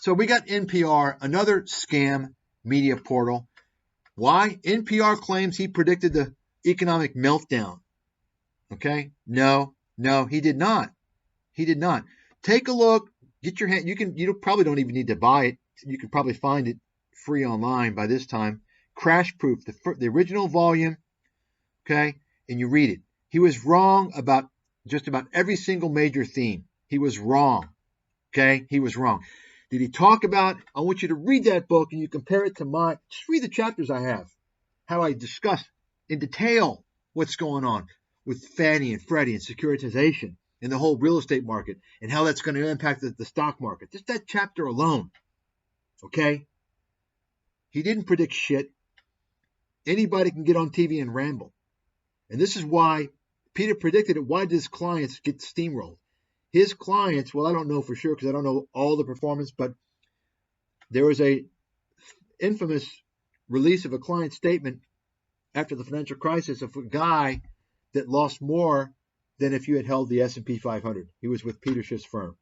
So we got NPR, another scam media portal. Why? NPR claims he predicted the economic meltdown. Okay? No, he did not. He did not. Take a look. Get your hand. You probably don't even need to buy it. You can probably find it free online by this time. Crash Proof, the original volume. Okay? And you read it. He was wrong about just about every single major theme. He was wrong. Okay? He was wrong. Did he talk about, I want you to read that book and you compare it to mine. Just read the chapters I have. How I discuss in detail what's going on with Fannie and Freddie and securitization and the whole real estate market and how that's going to impact the stock market. Just that chapter alone. Okay? He didn't predict shit. Anybody can get on TV and ramble. And this is why Peter predicted it. Why did his clients get steamrolled? His clients, well, I don't know for sure because I don't know all the performance, but there was a infamous release of a client statement after the financial crisis of a guy that lost more than if you had held the S&P 500. He was with Peter Schiff's firm.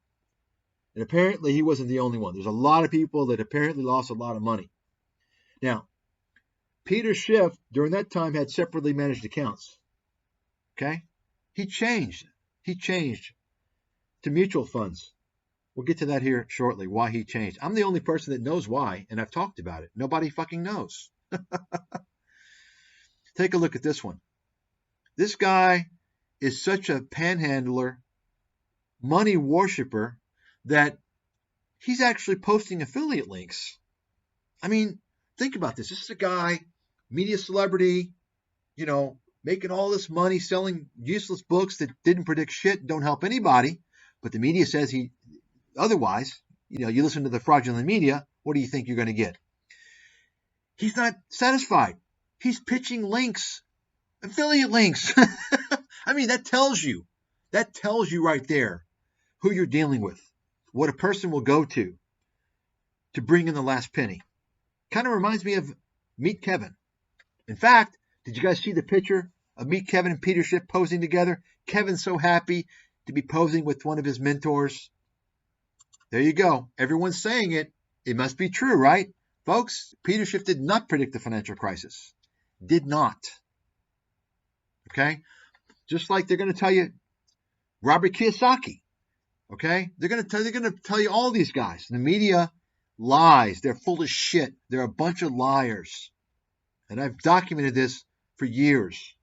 And apparently he wasn't the only one. There's a lot of people that apparently lost a lot of money. Now, Peter Schiff, during that time, had separately managed accounts. Okay? He changed to mutual funds. We'll get to that here shortly, why he changed. I'm the only person that knows why, and I've talked about it. Nobody fucking knows. Take a look at this one. This guy is such a panhandler, money worshiper, that he's actually posting affiliate links. I mean, think about this. This is a guy, media celebrity, making all this money, selling useless books that didn't predict shit, don't help anybody. But the media says he otherwise. You listen to the fraudulent media, what do you think you're going to get? He's not satisfied. He's pitching links, affiliate links. I mean, that tells you right there who you're dealing with, what a person will go to bring in the last penny. Kind of reminds me of Meet Kevin. In fact, did you guys see the picture of Meet Kevin and Peter Schiff posing together? Kevin's so happy to be posing with one of his mentors. There you go. Everyone's saying it. It must be true, right? Folks, Peter Schiff did not predict the financial crisis. Did not. Okay? Just like they're going to tell you Robert Kiyosaki. Okay? They're going to tell you all these guys. The media lies. They're full of shit. They're a bunch of liars. And I've documented this for years.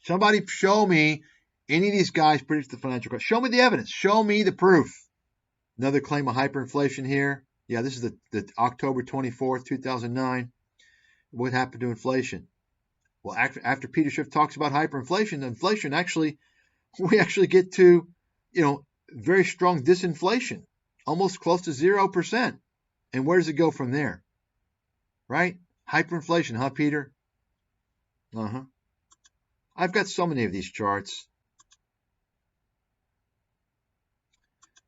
Somebody show me any of these guys predict the financial crisis. Show me the evidence. Show me the proof. Another claim of hyperinflation here. Yeah, this is the October 24th, 2009. What happened to inflation? Well, after Peter Schiff talks about hyperinflation, inflation we actually get to, very strong disinflation, almost close to 0%. And where does it go from there? Right? Hyperinflation, huh, Peter? Uh-huh. I've got so many of these charts.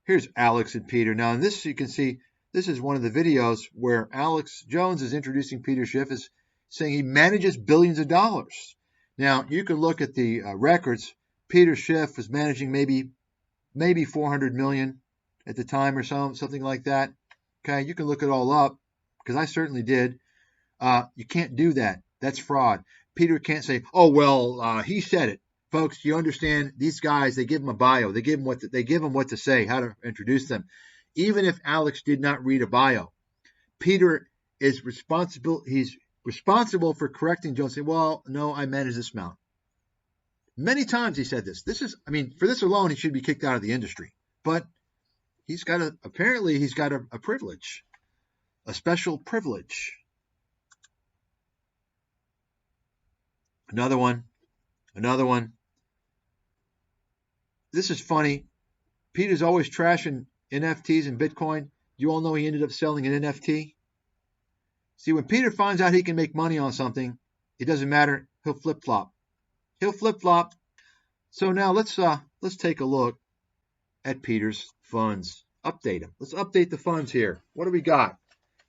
Here's Alex and Peter. Now, in this, you can see, this is one of the videos where Alex Jones is introducing Peter Schiff as saying he manages billions of dollars. Now, you can look at the records. Peter Schiff was managing maybe 400 million at the time or something like that. Okay, you can look it all up because I certainly did. You can't do that. That's fraud. Peter can't say, oh, well, he said it. Folks, you understand, these guys, they give them a bio. They give them what to say, how to introduce them. Even if Alex did not read a bio, Peter is responsible. He's responsible for correcting Jones. Say, well, no, I manage this amount. Many times he said this. For this alone, he should be kicked out of the industry. But apparently he's got a privilege, a special privilege. Another one. This is funny. Peter's always trashing NFTs and Bitcoin. You all know he ended up selling an NFT. See, when Peter finds out he can make money on something, it doesn't matter. He'll flip-flop. So now let's take a look at Peter's funds. Update them. Let's update the funds here. What do we got?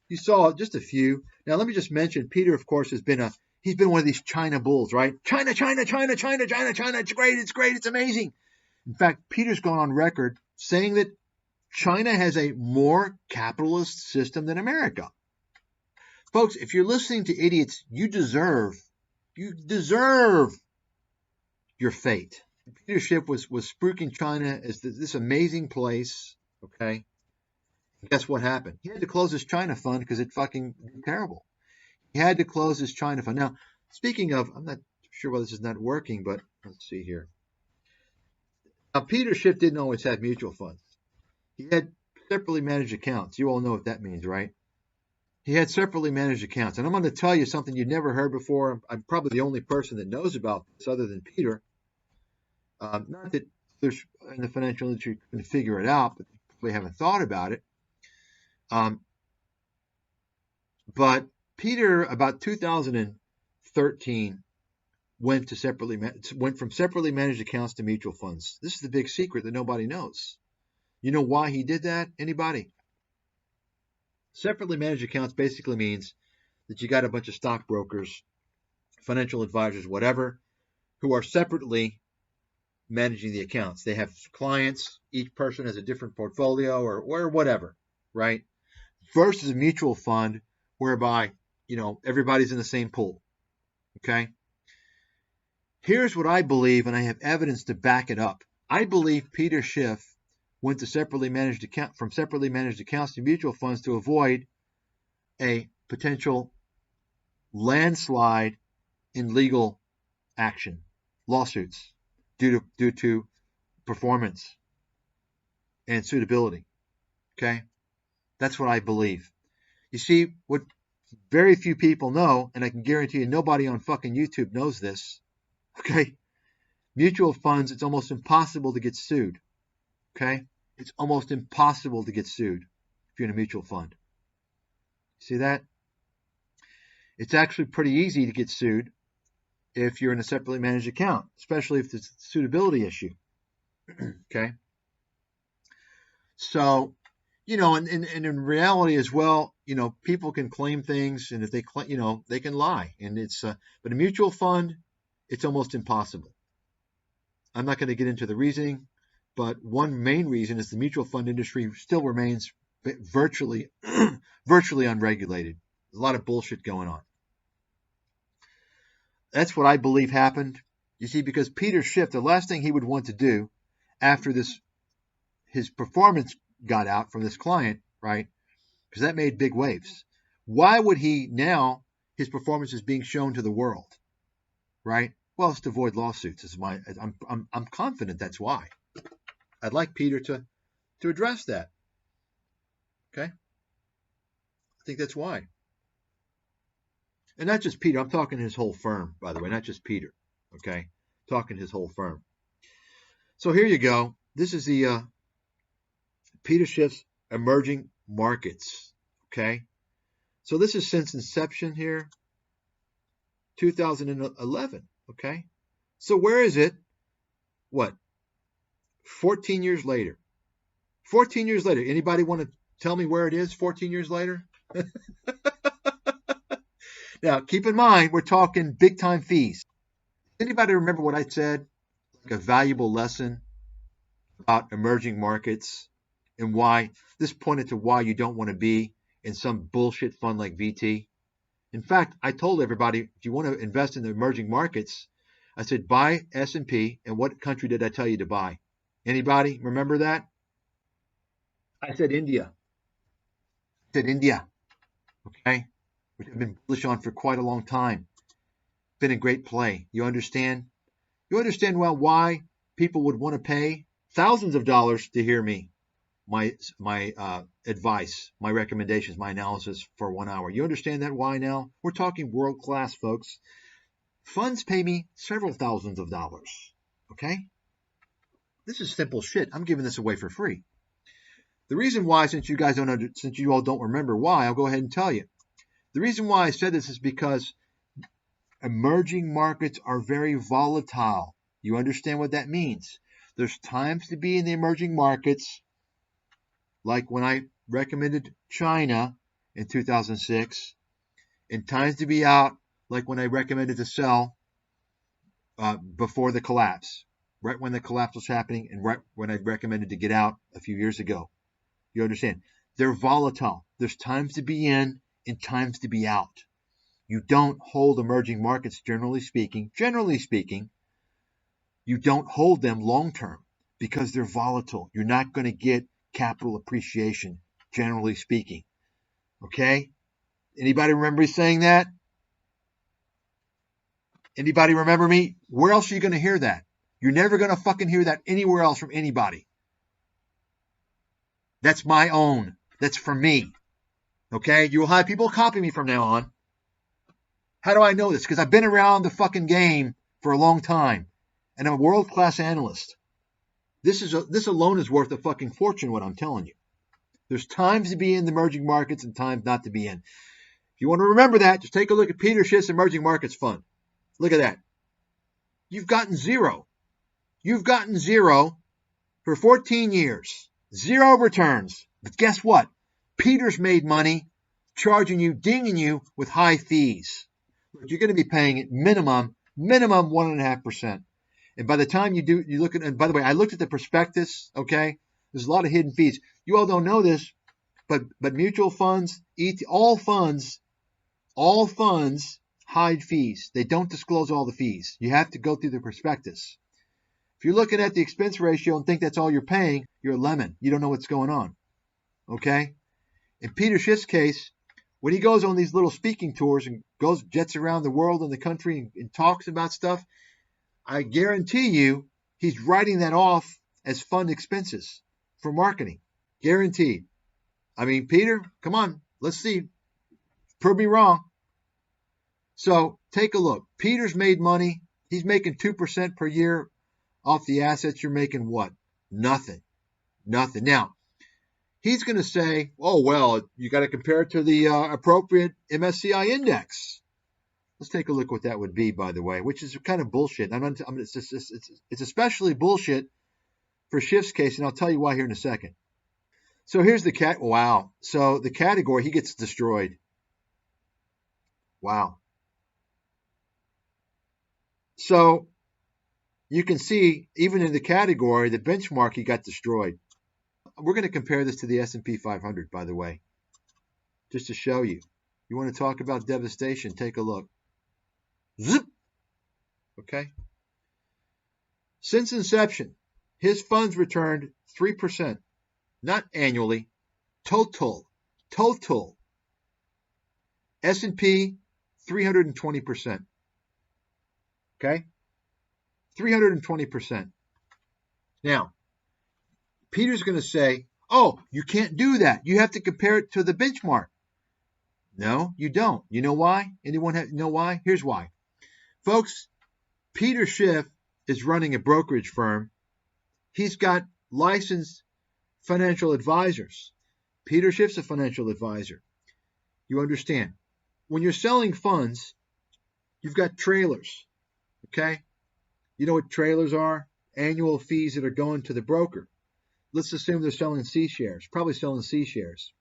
You saw just a few. Now let me just mention, Peter, of course, he's been one of these China bulls, right? China. It's great. It's amazing. In fact, Peter's gone on record saying that China has a more capitalist system than America. Folks, if you're listening to idiots, you deserve your fate. Peter Schiff was spruiking China as this amazing place, okay? Guess what happened? He had to close his China fund because it fucking terrible. He had to close his China fund. Now, speaking of, I'm not sure why this is not working, but let's see here. Now, Peter Schiff didn't always have mutual funds. He had separately managed accounts. You all know what that means, right? He had separately managed accounts. And I'm going to tell you something you've never heard before. I'm probably the only person that knows about this other than Peter. Not that others in the financial industry can figure it out, but they probably haven't thought about it. But Peter, about 2013, went from separately managed accounts to mutual funds. This is the big secret that nobody knows. You know why he did that? Anybody? Separately managed accounts basically means that you got a bunch of stockbrokers, financial advisors, whatever, who are separately managing the accounts. They have clients. Each person has a different portfolio or whatever, right? Versus a mutual fund whereby, everybody's in the same pool, okay? Here's what I believe, and I have evidence to back it up. I believe Peter Schiff went to from separately managed accounts to mutual funds to avoid a potential landslide in legal action, lawsuits, due to performance and suitability. Okay? That's what I believe. You see, what very few people know, and I can guarantee you nobody on fucking YouTube knows this, okay? Mutual funds, it's almost impossible to get sued. Okay? It's almost impossible to get sued if you're in a mutual fund. See that? It's actually pretty easy to get sued if you're in a separately managed account, especially if there's a suitability issue. Okay? So, and in reality as well, people can claim things, and if they claim, they can lie. And but a mutual fund, it's almost impossible. I'm not going to get into the reasoning, but one main reason is the mutual fund industry still remains virtually unregulated. There's a lot of bullshit going on. That's what I believe happened. You see, because Peter Schiff, the last thing he would want to do after his performance got out from this client, right? Because that made big waves. Why would he now, his performance is being shown to the world, right? Well, it's to avoid lawsuits. I'm confident that's why. I'd like Peter to address that. Okay? I think that's why. And not just Peter. I'm talking his whole firm, by the way, not just Peter. Okay? Talking his whole firm. So here you go. This is the Peter Schiff's emerging markets. Okay? So this is since inception here, 2011. Okay? So where is it? What? 14 years later. 14 years later. Anybody want to tell me where it is 14 years later? Now, keep in mind, we're talking big-time fees. Anybody remember what I said? Like a valuable lesson about emerging markets and why this pointed to why you don't want to be in some bullshit fund like VT. In fact, I told everybody, if you want to invest in the emerging markets, I said, buy S&P. And what country did I tell you to buy? Anybody remember that? I said India. Okay? Which I've been bullish on for quite a long time. Been a great play. You understand? You understand well why people would want to pay thousands of dollars to hear me, my advice, my recommendations, my analysis for 1 hour. You understand that why now? We're talking world class, folks. Funds pay me several thousands of dollars. Okay? This is simple shit. I'm giving this away for free. The reason why, since you all don't remember why, I'll go ahead and tell you. The reason why I said this is because emerging markets are very volatile. You understand what that means? There's times to be in the emerging markets, like when I recommended China in 2006, and times to be out, like when I recommended to sell before the collapse, right when the collapse was happening, and right when I recommended to get out a few years ago. You understand? They're volatile. There's times to be in and times to be out. You don't hold emerging markets, generally speaking, you don't hold them long term because they're volatile. You're not going to get capital appreciation, generally speaking. Okay? Anybody remember me saying that? Anybody remember me? Where else are you going to hear that? You're never going to fucking hear that anywhere else from anybody. That's my own. That's for me. Okay? You will have people copy me from now on. How do I know this? Because I've been around the fucking game for a long time. And I'm a world-class analyst. This alone is worth a fucking fortune, what I'm telling you. There's times to be in the emerging markets and times not to be in. If you want to remember that, just take a look at Peter Schiff's Emerging Markets Fund. Look at that. You've gotten zero. You've gotten zero for 14 years. Zero returns. But guess what? Peter's made money charging you, dinging you with high fees. You're going to be paying at minimum 1.5%. And by the time you look at, and by the way, I looked at the prospectus, okay? There's a lot of hidden fees. You all don't know this, but mutual funds, all funds hide fees. They don't disclose all the fees. You have to go through the prospectus. If you're looking at the expense ratio and think that's all you're paying, you're a lemon. You don't know what's going on, okay? In Peter Schiff's case, when he goes on these little speaking tours and jets around the world and the country and talks about stuff, I guarantee you he's writing that off as fund expenses for marketing. Guaranteed. I mean, Peter, come on, let's see. Prove me wrong. So take a look. Peter's made money. He's making 2% per year off the assets. You're making what? Nothing. Now, he's going to say, oh, well, you got to compare it to the appropriate MSCI index. Let's take a look what that would be, by the way, which is kind of bullshit. It's especially bullshit for Schiff's case, and I'll tell you why here in a second. So here's the wow. So the category, he gets destroyed. Wow. So you can see, even in the category, the benchmark, he got destroyed. We're going to compare this to the S&P 500, by the way, just to show you. You want to talk about devastation, take a look. Zip. Okay. Since inception, his funds returned 3%, not annually, total. S&P 320%. Okay? 320%. Now, Peter's going to say, oh, you can't do that. You have to compare it to the benchmark. No, you don't. You know why? Anyone know why? Here's why. Folks, Peter Schiff is running a brokerage firm. He's got licensed financial advisors. Peter Schiff's a financial advisor. You understand? When you're selling funds, you've got trailers. Okay? You know what trailers are? Annual fees that are going to the broker. Let's assume they're selling C shares, probably selling C shares.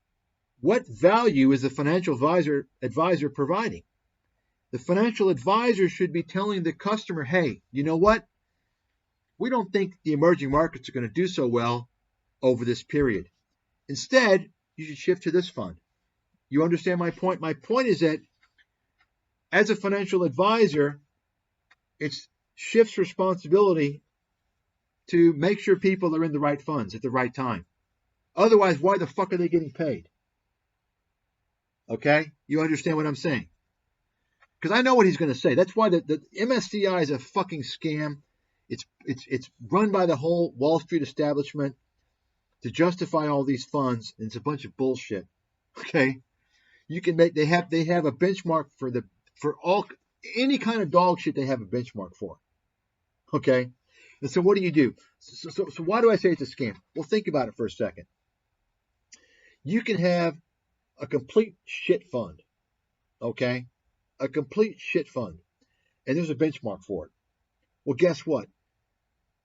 What value is the financial advisor providing? The financial advisor should be telling the customer, hey, you know what? We don't think the emerging markets are going to do so well over this period. Instead, you should shift to this fund. You understand my point? My point is that as a financial advisor, it's Schiff's responsibility to make sure people are in the right funds at the right time. Otherwise, why the fuck are they getting paid? Okay? You understand what I'm saying? Because I know what he's going to say. That's why the MSCI is a fucking scam. It's run by the whole Wall Street establishment to justify all these funds, and it's a bunch of bullshit. Okay? You can make they have a benchmark for all any kind of dog shit they have a benchmark for. Okay? And so what do? So why do I say it's a scam? Well, think about it for a second. You can have a complete shit fund. Okay? A complete shit fund. And there's a benchmark for it. Well, guess what?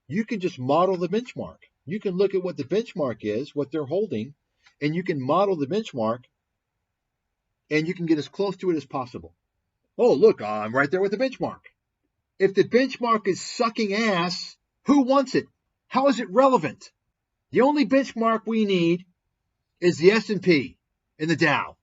You can just model the benchmark. You can look at what the benchmark is, what they're holding, and you can model the benchmark, and you can get as close to it as possible. Oh, look, I'm right there with the benchmark. If the benchmark is sucking ass, who wants it? How is it relevant? The only benchmark we need is the S&P and the Dow.